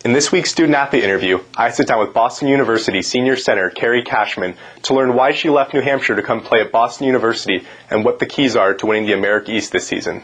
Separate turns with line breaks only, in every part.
In this week's Student Athlete interview, I sit down with Boston University senior center Kerry Cashman to learn why she left New Hampshire to come play at Boston University and what the keys are to winning the America East this season.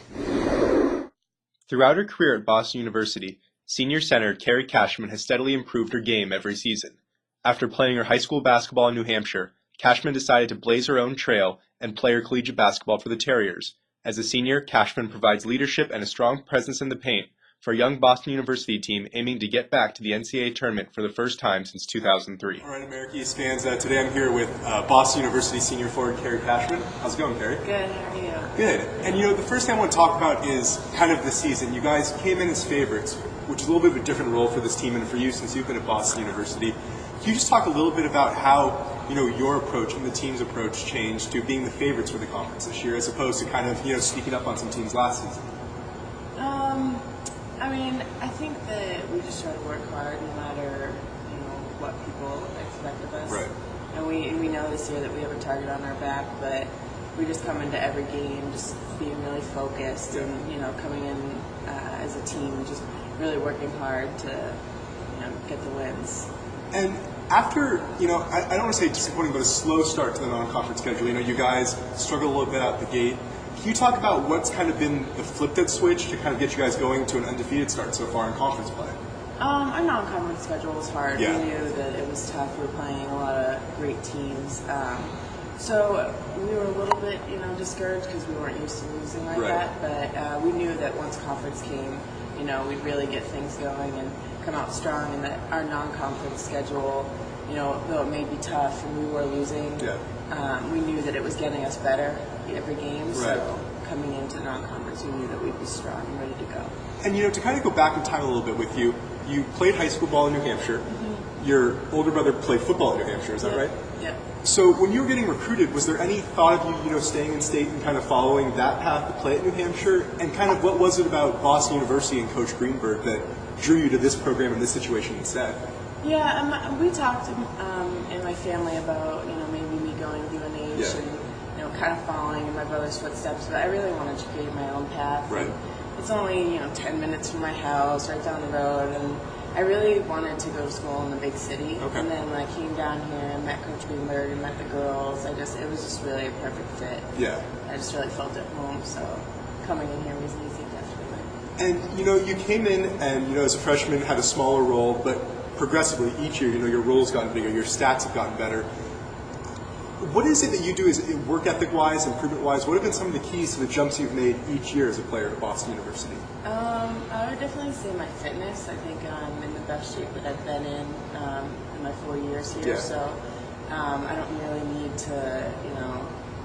Throughout her career at Boston University, senior center Kerry Cashman has steadily improved her game every season. After playing her high school basketball in New Hampshire, Cashman decided to blaze her own trail and play her collegiate basketball for the Terriers. As a senior, Cashman provides leadership and a strong presence in the paint for a young Boston University team aiming to get back to the NCAA tournament for the first time since 2003.
All right, America East fans, today I'm here with Boston University senior forward Kerry Cashman. How's it going, Kerry?
Good, how are you?
Good. And the first thing I want to talk about is kind of the season. You guys came in as favorites, which is a little bit of a different role for this team and for you since you've been at Boston University. Can you just talk a little bit about how your approach and the team's approach changed to being the favorites for the conference this year as opposed to kind of sneaking up on some teams last season?
I think that we just try to work hard no matter what people expect of us.
Right.
And we know this year that we have a target on our back, but we just come into every game just being really focused and coming in as a team, just really working hard to get the wins.
And after, I don't want to say disappointing, but a slow start to the non-conference schedule. You guys struggled a little bit out the gate. Can you talk about what's kind of been the flip that switch to kind of get you guys going to an undefeated start so far in conference play?
Our non-conference schedule was hard.
Yeah.
We knew that it was tough. We were playing a lot of great teams. So we were a little bit, discouraged because we weren't used to losing like
Right.
that. But we knew that once conference came, we'd really get things going and come out strong. And that our non-conference schedule, though it may be tough and we were losing, we knew that it was getting us better every game.
Right.
So coming into non-conference, we knew that we'd be strong and ready to go.
And to kind of go back in time a little bit with you, you played high school ball in New Hampshire. Mm-hmm. Your older brother played football in New Hampshire, is that right?
Yeah.
So when you were getting recruited, was there any thought of you, staying in state and kind of following that path to play at New Hampshire? And kind of what was it about Boston University and Coach Greenberg that drew you to this program and this situation instead?
Yeah, we talked in my family about maybe me going to UNH and kind of following in my brother's footsteps, but I really wanted to create my own path.
Right.
And it's only 10 minutes from my house, right down the road, and I really wanted to go to school in the big city.
Okay.
And then when I came down here and met Coach Greenberg and met the girls, it was just really a perfect fit.
Yeah.
I just really felt at home, so coming in here was easy, definitely.
And you came in and as a freshman had a smaller role, but progressively each year your role's gotten bigger, your stats have gotten better. What is it that you do work ethic wise, improvement wise? What have been some of the keys to the jumps you've made each year as a player at Boston University?
I would definitely say my fitness. I think I'm in the best shape that I've been in my 4 years here.
Yeah.
So I don't really need to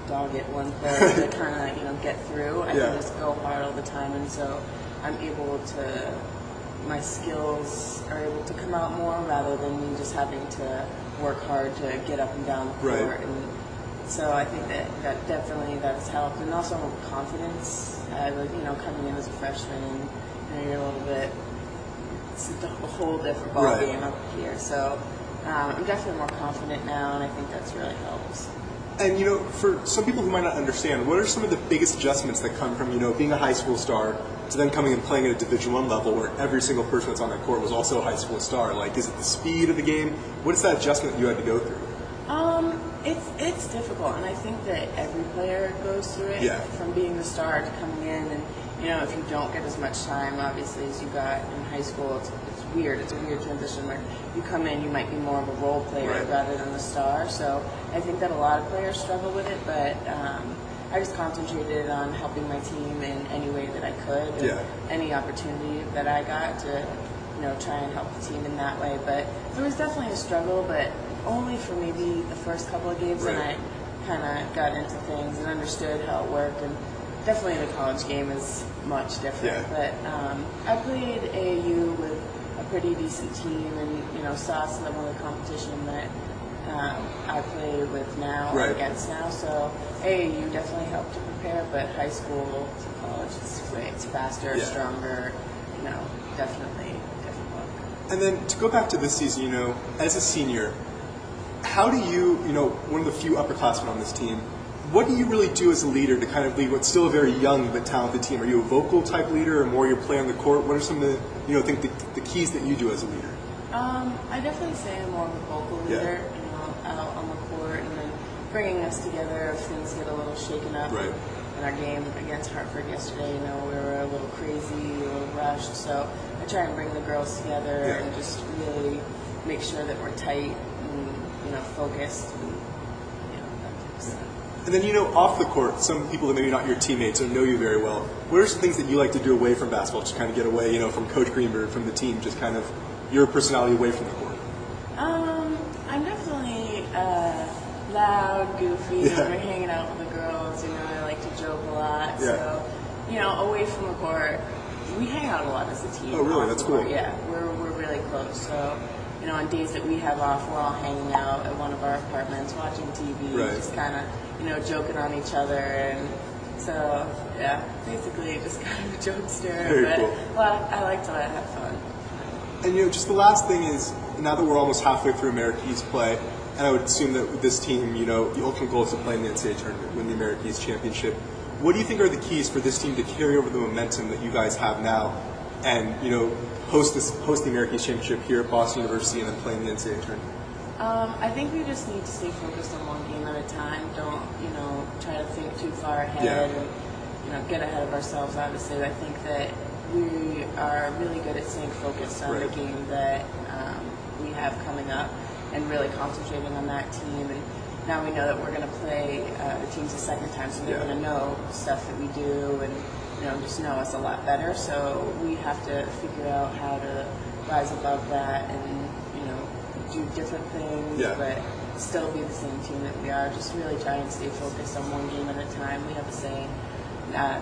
dog it one play to kind of get through. I can just go hard all the time, and so I'm able to. My skills are able to come out more rather than me just having to work hard to get up and down the court.
Right.
And so I think that definitely that's helped. And also confidence. Coming in as a freshman, and you're a little bit, it's a whole different ball game up here. So I'm definitely more confident now, and I think that's really helped.
And for some people who might not understand, what are some of the biggest adjustments that come from being a high school star to then coming and playing at a Division I level where every single person that's on that court was also a high school star? Like, is it the speed of the game? What is that adjustment you had to go through?
It's difficult, and I think that every player goes through it.
Yeah.
From being the star to coming in, and if you don't get as much time, obviously, as you got in high school, it's weird. It's a weird transition where you come in, you might be more of a role player rather than the star. So I think that a lot of players struggle with it, but I just concentrated on helping my team in any way that I could, and any opportunity that I got to try and help the team in that way. But there was definitely a struggle, but only for maybe the first couple of games, and I kind of got into things and understood how it worked. And definitely the college game is much different. But I played AAU with a pretty decent team, and saw some of the competition that I play with now or against now. So AAU definitely helped to prepare, but high school to college, it's faster, stronger. Definitely different look.
And then to go back to this season, as a senior, how do you, one of the few upperclassmen on this team, what do you really do as a leader to kind of lead what's still a very young but talented team? Are you a vocal type leader or more you play on the court? What are some of the think the keys that you do as a leader?
I definitely say I'm more of a vocal leader, out on the court, and then bringing us together if things get a little shaken up.
Right.
In our game against Hartford yesterday, we were a little crazy, a little rushed, so I try and bring the girls together and just really make sure that we're tight and, focused and, that type of stuff.
And then, off the court, some people that maybe not your teammates or know you very well, what are some things that you like to do away from basketball, just kind of get away, from Coach Greenberg, from the team, just kind of your personality away from the court?
I'm definitely loud, goofy, we're hanging out with the girls, I like to joke a lot, so, away from the court, we hang out a lot as a team.
Oh, really? That's cool.
Yeah, we're really close, so, on days that we have off, we're all hanging out at one of our apartments, watching TV, just kind of, joking on each other, and so, basically just kind of a jokester,
Very cool.
Well, I like to have fun.
And, just the last thing is, now that we're almost halfway through America East play, and I would assume that with this team, the ultimate goal is to play in the NCAA tournament, win the America East championship. What do you think are the keys for this team to carry over the momentum that you guys have now and, host the America East championship here at Boston University and then play in the NCAA tournament?
I think we just need to stay focused on one game at a time. Don't, try to think too far ahead and, get ahead of ourselves, obviously. I think that we are really good at staying focused on the game that we have coming up and really concentrating on that team. And now we know that we're going to play the teams a second time, so they're going to know stuff that we do and, just know us a lot better. So we have to figure out how to rise above that and, do different things, but still be the same team that we are. Just really try and stay focused on one game at a time. We have a saying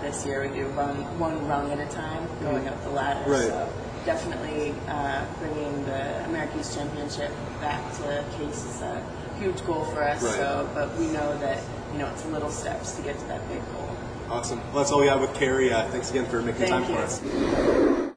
this year, we do one rung at a time, going up the ladder. So definitely bringing the America East Championship back to Case is a huge goal for us. So, but we know that it's little steps to get to that big goal.
Awesome. Well, that's all we have with Kerry. Thanks again for making time for us.